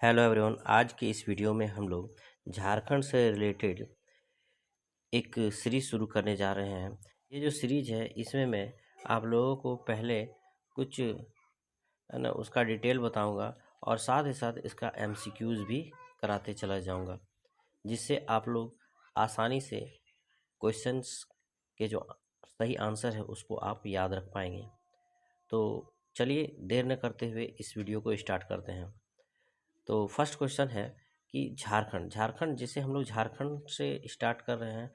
Hello everyone. आज के इस वीडियो में हम लोग झारखंड से रिलेटेड एक सीरीज शुरू करने जा रहे हैं। ये जो सीरीज है इसमें मैं आप लोगों को पहले कुछ है ना उसका डिटेल बताऊंगा और साथ ही साथ इसका एमसीक्यूज भी कराते चला जाऊंगा, जिससे आप लोग आसानी से क्वेश्चंस के जो सही आंसर है उसको आप याद रख पाएंगे। तो चलिए देर न करते हुए इस वीडियो को स्टार्ट करते हैं। तो फर्स्ट क्वेश्चन है कि झारखंड झारखंड जिसे हम लोग झारखंड से स्टार्ट कर रहे हैं।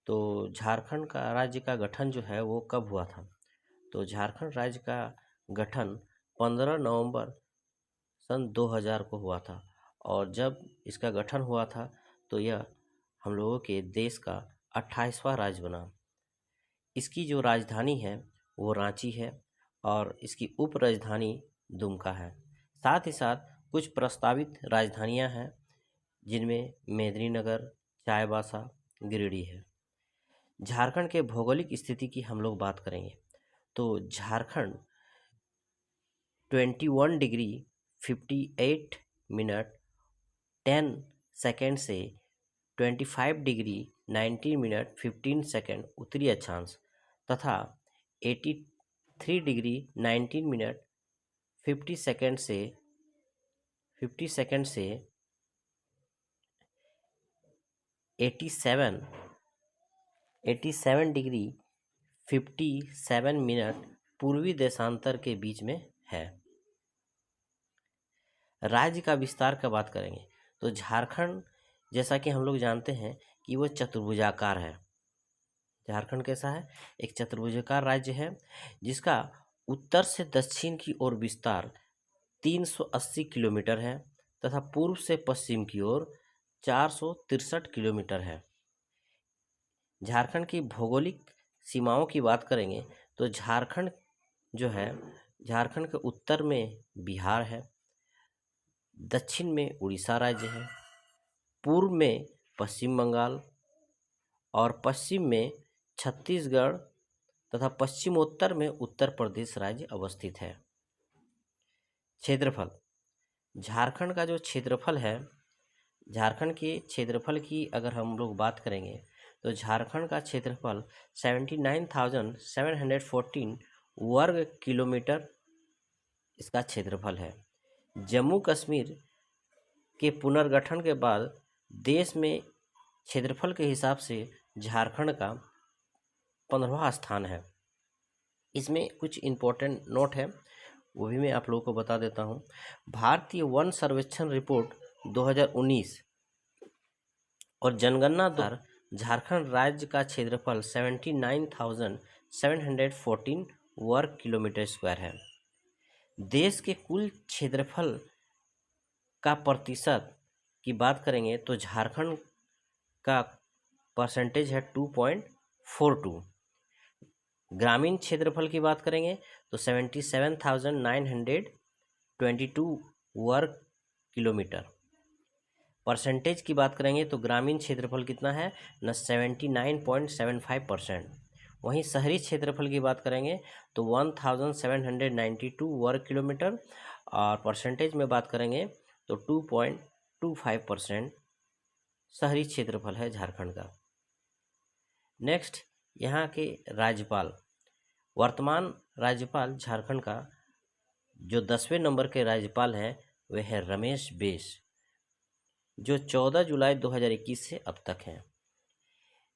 तो झारखंड का राज्य का गठन जो है वो कब हुआ था? तो झारखंड राज्य का गठन 15 नवंबर सन 2000 को हुआ था। और जब इसका गठन हुआ था तो यह हम लोगों के देश का 28वां राज्य बना। इसकी जो राजधानी है वो रांची है और इसकी उप राजधानी दुमका है। साथ ही साथ कुछ प्रस्तावित राजधानियां हैं जिनमें मेदिनीनगर, चाईबासा, गिरिडीह है। झारखंड के भौगोलिक स्थिति की हम लोग बात करेंगे तो झारखंड 21 डिग्री 58 मिनट 10 सेकेंड से 25 डिग्री 19 मिनट 15 सेकेंड उत्तरी अक्षांश तथा 83 डिग्री 19 मिनट 50 सेकेंड से 87 डिग्री 57 मिनट पूर्वी देशांतर के बीच में है। राज्य का विस्तार का बात करेंगे तो झारखंड जैसा कि हम लोग जानते हैं कि वो चतुर्भुजाकार है। झारखंड कैसा है? एक चतुर्भुजाकार राज्य है जिसका उत्तर से दक्षिण की ओर विस्तार 380 किलोमीटर है तथा पूर्व से पश्चिम की ओर 463 किलोमीटर है। झारखंड की भौगोलिक सीमाओं की बात करेंगे तो झारखंड जो है, झारखंड के उत्तर में बिहार है, दक्षिण में उड़ीसा राज्य है, पूर्व में पश्चिम बंगाल और पश्चिम में छत्तीसगढ़ तथा पश्चिमोत्तर में उत्तर प्रदेश राज्य अवस्थित है। क्षेत्रफल, झारखंड का जो क्षेत्रफल है, झारखंड के क्षेत्रफल की अगर हम लोग बात करेंगे तो झारखंड का क्षेत्रफल 79,714 वर्ग किलोमीटर इसका क्षेत्रफल है। जम्मू कश्मीर के पुनर्गठन के बाद देश में क्षेत्रफल के हिसाब से झारखंड का 15वां स्थान है। इसमें कुछ इम्पोर्टेंट नोट है वो भी मैं आप लोगों को बता देता हूँ। भारतीय वन सर्वेक्षण रिपोर्ट 2019 और जनगणना द्वारा झारखंड राज्य का क्षेत्रफल 79,714 वर्ग किलोमीटर स्क्वायर है। देश के कुल क्षेत्रफल का प्रतिशत की बात करेंगे तो झारखंड का परसेंटेज है 2.42। ग्रामीण क्षेत्रफल की बात करेंगे तो 77,922 वर्ग किलोमीटर। परसेंटेज की बात करेंगे तो ग्रामीण क्षेत्रफल कितना है न 79.75%। वहीं शहरी क्षेत्रफल की बात करेंगे तो 1792 वर्ग किलोमीटर और परसेंटेज में बात करेंगे तो 2.25% शहरी क्षेत्रफल है झारखंड का। नेक्स्ट, यहाँ के राज्यपाल, वर्तमान राज्यपाल झारखंड का जो 10वें नंबर के राज्यपाल हैं वे है रमेश बैस, जो 14 जुलाई 2021 से अब तक हैं।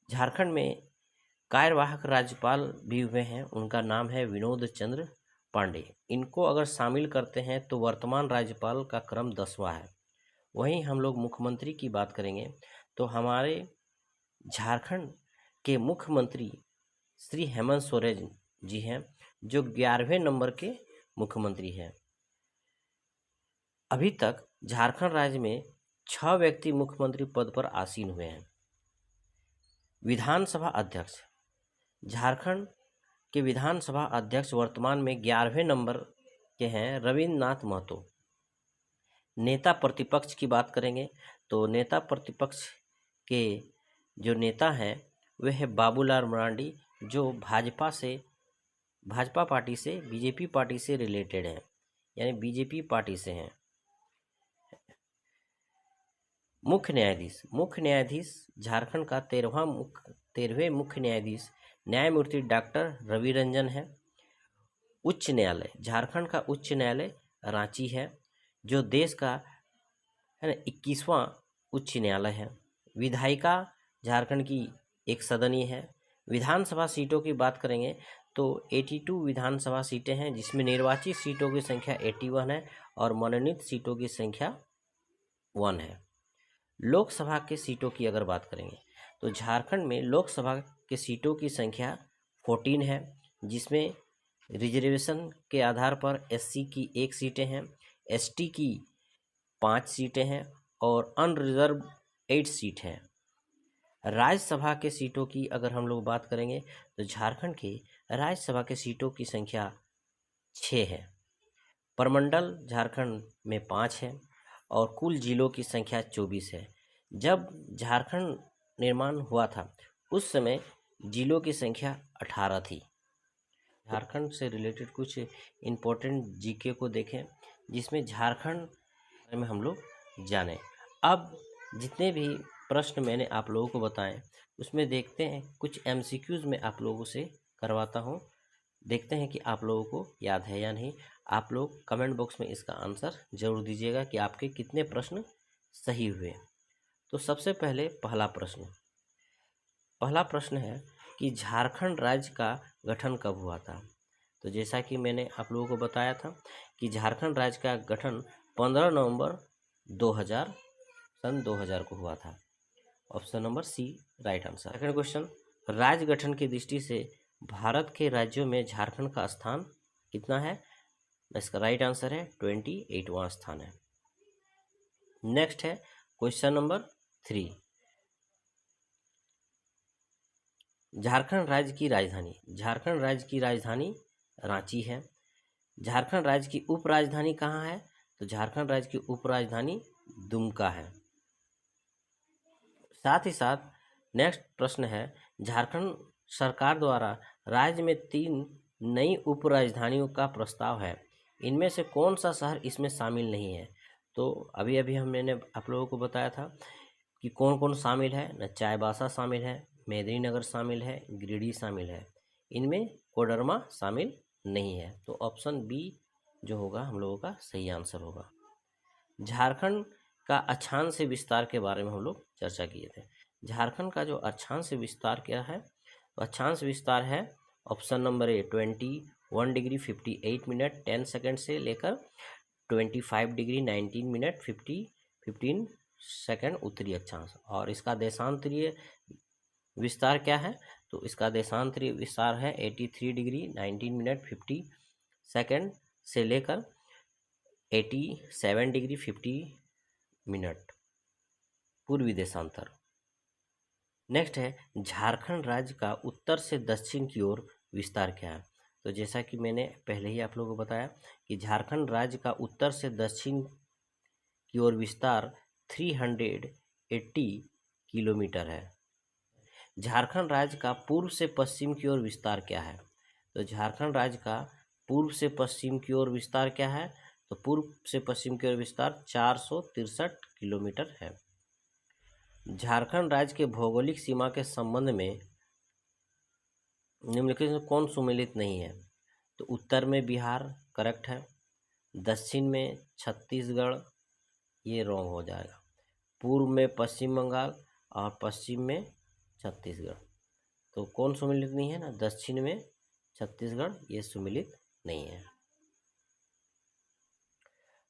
झारखंड में कार्यवाहक राज्यपाल भी हुए हैं, उनका नाम है विनोद चंद्र पांडे। इनको अगर शामिल करते हैं तो वर्तमान राज्यपाल का क्रम 10वां है। वहीं हम लोग मुख्यमंत्री की बात करेंगे तो हमारे झारखंड के मुख्यमंत्री श्री हेमंत सोरेन जी हैं, जो 11वें नंबर के मुख्यमंत्री हैं। अभी तक झारखंड राज्य में 6 व्यक्ति मुख्यमंत्री पद पर आसीन हुए हैं। विधानसभा अध्यक्ष, झारखंड के विधानसभा अध्यक्ष वर्तमान में 11वें नंबर के हैं रविन्द्र नाथ महतो। नेता प्रतिपक्ष की बात करेंगे तो नेता प्रतिपक्ष के जो नेता हैं वे है बाबूलाल मरांडी, जो भाजपा पार्टी से बीजेपी पार्टी से रिलेटेड हैं, यानी बीजेपी पार्टी से हैं। मुख्य न्यायाधीश झारखंड का 13वें मुख्य न्यायाधीश न्यायमूर्ति डॉक्टर रवि रंजन है। उच्च न्यायालय, झारखंड का उच्च न्यायालय रांची है, जो देश का है ना 21वां उच्च न्यायालय है। विधायिका झारखंड की एक सदनीय है। विधानसभा सीटों की बात करेंगे तो 82 विधानसभा सीटें हैं, जिसमें निर्वाचित सीटों की संख्या 81 है और मनोनीत सीटों की संख्या 1 है। लोकसभा के सीटों की अगर बात करेंगे तो झारखंड में लोकसभा के सीटों की संख्या 14 है, जिसमें रिजर्वेशन के आधार पर एससी की 1 सीटें हैं, एसटी की 5 सीटें हैं और अनरिजर्व 8 सीट हैं। राज्यसभा के सीटों की अगर हम लोग बात करेंगे तो झारखंड के राज्यसभा के सीटों की संख्या 6 है। प्रमंडल झारखंड में 5 है और कुल जिलों की संख्या 24 है। जब झारखंड निर्माण हुआ था उस समय जिलों की संख्या 18 थी। झारखंड से रिलेटेड कुछ इम्पोर्टेंट जीके को देखें, जिसमें झारखंड में हम लोग जानें। अब जितने भी प्रश्न मैंने आप लोगों को बताएं उसमें देखते हैं कुछ एमसीक्यूज में आप लोगों से करवाता हूं, देखते हैं कि आप लोगों को याद है या नहीं। आप लोग कमेंट बॉक्स में इसका आंसर जरूर दीजिएगा कि आपके कितने प्रश्न सही हुए। तो सबसे पहले पहला प्रश्न है कि झारखंड राज्य का गठन कब हुआ था। तो जैसा कि मैंने आप लोगों को बताया था कि झारखंड राज्य का गठन 15 नवंबर 2000 को हुआ था। Option number C right answer. Second question, राज्य गठन की दृष्टि से भारत के राज्यों में झारखंड का स्थान कितना है। इसका राइट आंसर है 28वां स्थान है। नेक्स्ट है क्वेश्चन नंबर 3, झारखंड राज्य की राजधानी। झारखंड राज्य की राजधानी रांची है। झारखंड राज्य की उप राजधानी कहाँ है। तो झारखंड राज्य की उप राजधानी दुमका है। साथ ही साथ नेक्स्ट प्रश्न है, झारखंड सरकार द्वारा राज्य में 3 नई उप राजधानियों का प्रस्ताव है, इनमें से कौन सा शहर इसमें शामिल नहीं है। तो अभी मैंने आप लोगों को बताया था कि कौन कौन शामिल है ना। चाईबासा शामिल है, मेदिनीनगर शामिल है, गिरिडीह शामिल है, इनमें कोडरमा शामिल नहीं है। तो ऑप्शन बी जो होगा हम लोगों का सही आंसर होगा। झारखंड का अक्षांश विस्तार के बारे में हम लोग चर्चा किए थे। झारखंड का जो अक्षांश विस्तार क्या है, अक्षांश विस्तार है option number A 21 degree 58 minute 10 second से लेकर 25 डिग्री 19 मिनट 15 सेकंड उत्तरी अक्षांश। और इसका देशांतरीय विस्तार क्या है, तो इसका देशांतरीय विस्तार है 83 डिग्री 19 मिनट 50 सेकंड से लेकर 87 डिग्री 50 मिनट पूर्वी देशांतर। नेक्स्ट है झारखंड राज्य का उत्तर से दक्षिण की ओर विस्तार क्या है। तो जैसा कि मैंने पहले ही आप लोगों को बताया कि झारखंड राज्य का उत्तर से दक्षिण की ओर विस्तार 380 किलोमीटर है। झारखंड राज्य का पूर्व से पश्चिम की ओर विस्तार क्या है। तो झारखंड राज्य का पूर्व से पश्चिम की ओर विस्तार क्या है, तो पूर्व से पश्चिम की ओर विस्तार 463 किलोमीटर है। झारखंड राज्य के भौगोलिक सीमा के संबंध में निम्नलिखित में कौन सुमेलित नहीं है। तो उत्तर में बिहार करेक्ट है, दक्षिण में छत्तीसगढ़ ये रॉन्ग हो जाएगा, पूर्व में पश्चिम बंगाल और पश्चिम में छत्तीसगढ़। तो कौन सुमेलित नहीं है ना, दक्षिण में छत्तीसगढ़ ये सुमेलित नहीं है।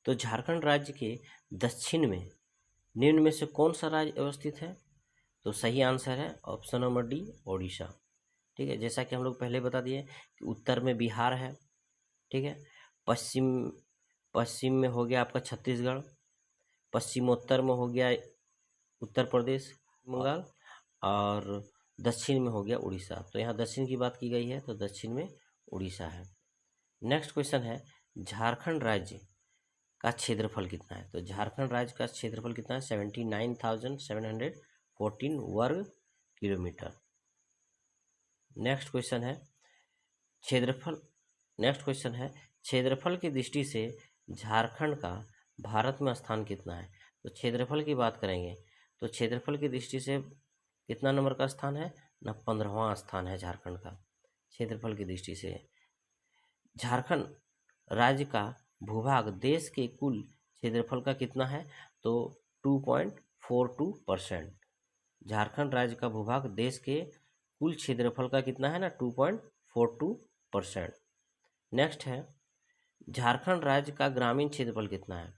तो झारखंड राज्य के दक्षिण में निम्न में से कौन सा राज्य अवस्थित है। तो सही आंसर है ऑप्शन नंबर डी ओडिशा। ठीक है, जैसा कि हम लोग पहले बता दिए कि उत्तर में बिहार है, ठीक है, पश्चिम में हो गया आपका छत्तीसगढ़, पश्चिमोत्तर में हो गया उत्तर प्रदेश बंगाल और दक्षिण में हो गया उड़ीसा। तो यहाँ दक्षिण की बात की गई है तो दक्षिण में उड़ीसा है। नेक्स्ट क्वेश्चन है झारखंड राज्य का क्षेत्रफल कितना है। तो झारखंड राज्य का क्षेत्रफल कितना है 79,714 वर्ग किलोमीटर। नेक्स्ट क्वेश्चन है क्षेत्रफल की दृष्टि से झारखंड का भारत में स्थान कितना है। तो क्षेत्रफल की बात करेंगे तो क्षेत्रफल की दृष्टि से कितना नंबर का स्थान है ना, 15वां स्थान है झारखंड का क्षेत्रफल की दृष्टि से। झारखंड राज्य का भूभाग देश के कुल क्षेत्रफल का कितना है, तो 2.42%। झारखंड राज्य का भूभाग देश के कुल क्षेत्रफल का कितना है ना, 2.42%। नेक्स्ट है झारखंड राज्य का ग्रामीण क्षेत्रफल कितना है।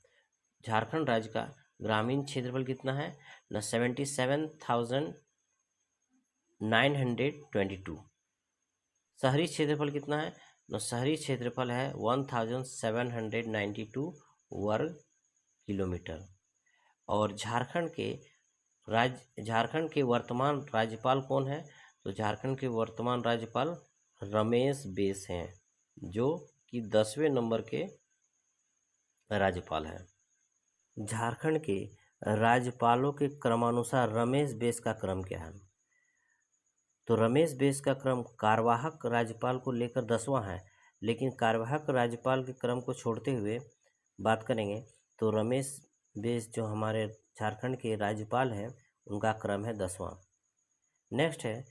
झारखंड राज्य का ग्रामीण क्षेत्रफल कितना है ना, 77,922। शहरी क्षेत्रफल कितना है ना, शहरी क्षेत्रफल है 1,792 वर्ग किलोमीटर। और झारखंड के वर्तमान राज्यपाल कौन है, तो झारखंड के वर्तमान राज्यपाल रमेश बैस हैं, जो कि 10वें नंबर के राज्यपाल हैं। झारखंड के राज्यपालों के क्रमानुसार रमेश बैस का क्रम क्या है, तो रमेश बैस का क्रम कार्यवाहक राज्यपाल को लेकर 10वां है, लेकिन कार्यवाहक राज्यपाल के क्रम को छोड़ते हुए बात करेंगे तो रमेश बैस जो हमारे झारखंड के राज्यपाल हैं उनका क्रम है 10वां। नेक्स्ट है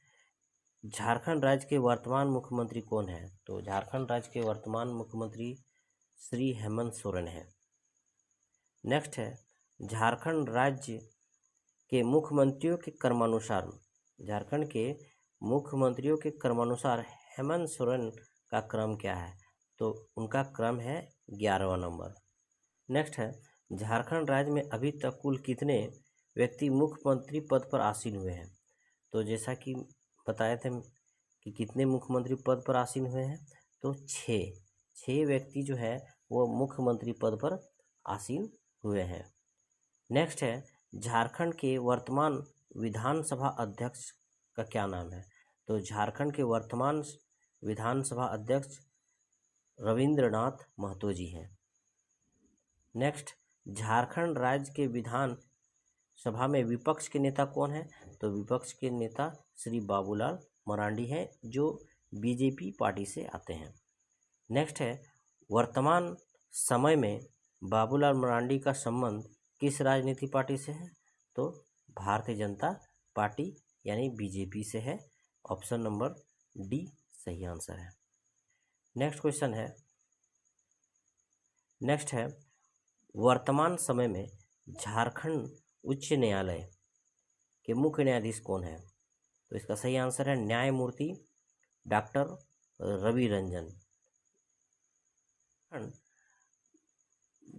झारखंड राज्य के वर्तमान मुख्यमंत्री कौन है, तो झारखंड राज्य के वर्तमान मुख्यमंत्री श्री हेमंत सोरेन हैं। नेक्स्ट है झारखंड राज्य के मुख्यमंत्रियों के क्रमानुसार, झारखंड के मुख्यमंत्रियों के क्रमानुसार हेमंत सोरेन का क्रम क्या है, तो उनका क्रम है 11वां नंबर। नेक्स्ट है झारखंड राज्य में अभी तक कुल कितने व्यक्ति मुख्यमंत्री पद पर आसीन हुए हैं, तो जैसा कि बताए थे कि कितने मुख्यमंत्री पद पर आसीन हुए हैं, तो 6 व्यक्ति जो है वो मुख्यमंत्री पद पर आसीन हुए हैं। नेक्स्ट है झारखंड के वर्तमान विधानसभा अध्यक्ष का क्या नाम है, तो झारखंड के वर्तमान विधानसभा अध्यक्ष रविंद्रनाथ महतो जी हैं। नेक्स्ट झारखंड राज्य के विधान सभा में विपक्ष के नेता कौन है, तो विपक्ष के नेता श्री बाबूलाल मरांडी हैं, जो बीजेपी पार्टी से आते हैं। नेक्स्ट है वर्तमान समय में बाबूलाल मरांडी का संबंध किस राजनीतिक पार्टी से है, तो भारतीय जनता पार्टी यानी बीजेपी से है। ऑप्शन नंबर डी सही आंसर है। नेक्स्ट है वर्तमान समय में झारखंड उच्च न्यायालय के मुख्य न्यायाधीश कौन है, तो इसका सही आंसर है न्यायमूर्ति डॉक्टर रवि रंजन।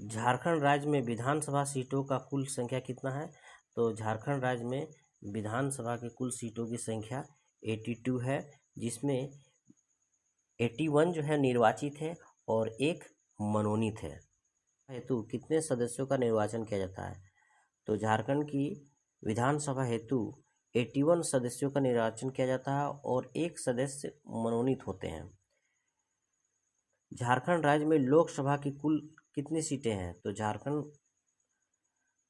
झारखंड राज्य में विधानसभा सीटों का कुल संख्या कितना है, तो झारखंड राज्य में विधानसभा की कुल सीटों की संख्या 82 है, जिसमें 81 जो है निर्वाचित है और एक मनोनीत है। हेतु कितने सदस्यों का निर्वाचन किया जाता है, तो झारखंड की विधानसभा हेतु 81 सदस्यों का निर्वाचन किया जाता है और एक सदस्य मनोनीत होते हैं। झारखंड राज्य में लोकसभा की कुल कितनी सीटें हैं, तो झारखंड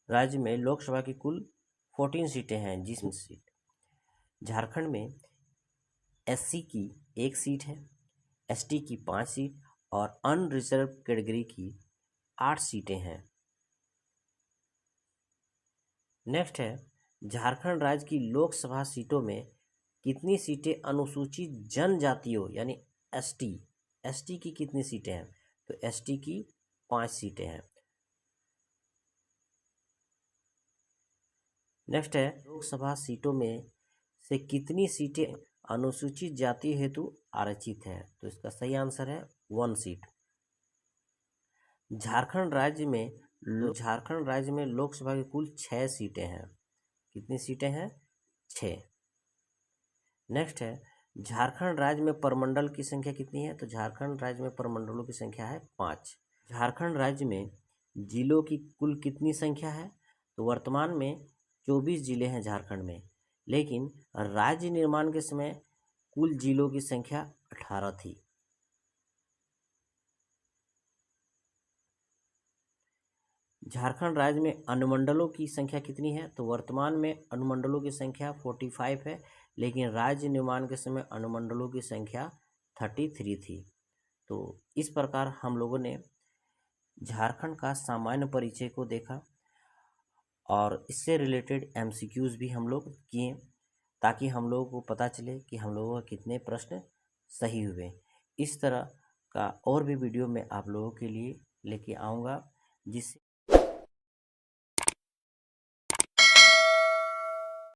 राज्य में लोकसभा की कुल 14 सीटें हैं, जिसमें झारखंड में एससी की 1 सीट है, एसटी की 5 सीट और अनरिजर्व कैटेगरी की 8 सीटें हैं। नेक्स्ट है झारखंड राज्य की लोकसभा सीटों में कितनी सीटें अनुसूचित जनजातियों यानी एसटी की कितनी सीटें हैं, तो एसटी की 5 सीटें हैं। नेक्स्ट है लोकसभा सीटों में से कितनी सीटें अनुसूचित जाति हेतु आरक्षित है, तो इसका सही आंसर है 1 सीट। झारखंड राज्य में लोकसभा की कुल 6 सीटें हैं। कितनी सीटें हैं, 6। नेक्स्ट है झारखंड राज्य में प्रमंडल की संख्या कितनी है, तो झारखंड राज्य में प्रमंडलों की संख्या है 5। झारखंड राज्य में जिलों की कुल कितनी संख्या है, तो वर्तमान में 24 जिले हैं झारखंड में, लेकिन राज्य निर्माण के समय कुल जिलों की संख्या 18 थी। झारखंड राज्य में अनुमंडलों की संख्या कितनी है, तो वर्तमान में अनुमंडलों की संख्या 45 है, लेकिन राज्य निर्माण के समय अनुमंडलों की संख्या 33 थी। तो इस प्रकार हम लोगों ने झारखंड का सामान्य परिचय को देखा। और इससे रिलेटेड एमसीक्यूज़ भी हम लोग किए, ताकि हम लोगों को पता चले कि हम लोगों के कितने प्रश्न सही हुए। इस तरह का और भी वीडियो मैं आप लोगों के लिए लेके आऊँगा, जिससे